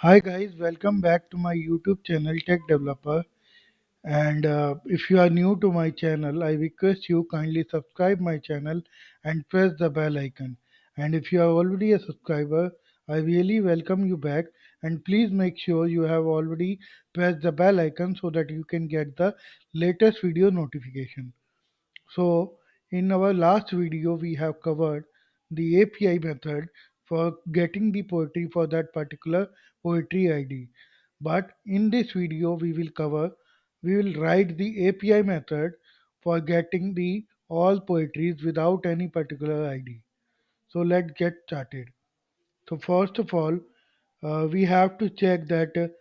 Hi guys, welcome back to my YouTube channel Tech Developer. And if you are new to my channel, I request you kindly subscribe my channel and press the bell icon. And if you are already a subscriber, I really welcome you back. And please make sure you have already pressed the bell icon so that you can get the latest video notification. So, in our last video, we have covered the API method for getting the poetry for that particular poetry ID. But in this video, we will write the API method for getting the all poetries without any particular ID. So let's get started. So first of all, we have to check that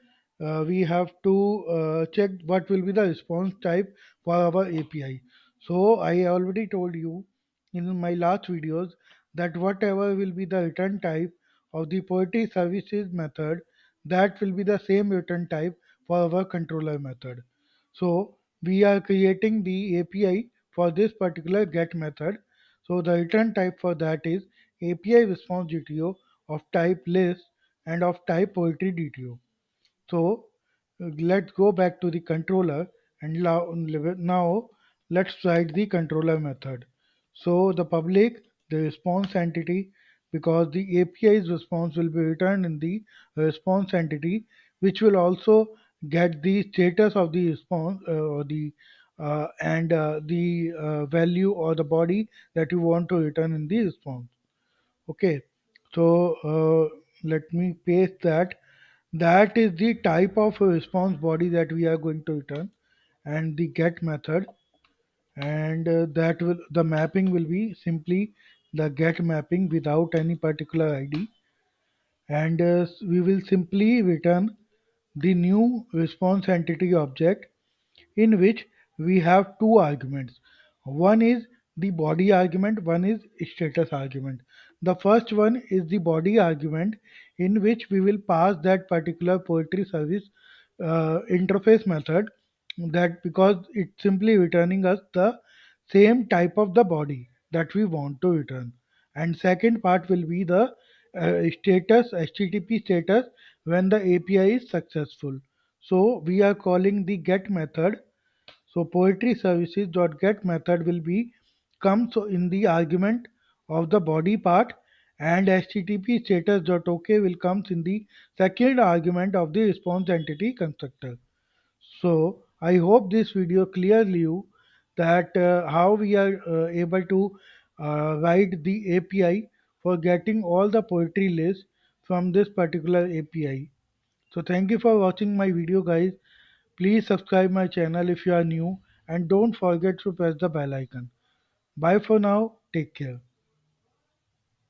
we have to check what will be the response type for our API. So I already told you in my last videos that whatever will be the return type of the poetry services method, that will be the same return type for our controller method. So we are creating the API for this particular get method. So the return type for that is API response GTO of type list and of type poetry DTO. So let's go back to the controller and now let's write the controller method. So the public, the response entity, because the API's response will be returned in the response entity, which will also get the status of the response or the and the value or the body that you want to return in the response. Okay, so let me paste that. That is the type of a response body that we are going to return, and the get method, and that will the mapping will be simply the get mapping without any particular ID, and we will simply return the new response entity object in which we have two arguments. One is the body argument, one is status argument. The first one is the body argument in which we will pass that particular poetry service interface method, that because it's simply returning us the same type of the body that we want to return. And second part will be the status, HTTP status, when the API is successful. So we are calling the get method. So poetry services dot get method will be comes in the argument of the body part, and HTTP status dot OK will comes in the second argument of the response entity constructor. So I hope this video clearly you that how we are able to write the API for getting all the poetry list from this particular API. So thank you for watching my video guys. Please subscribe my channel if you are new and don't forget to press the bell icon. Bye for now. Take care.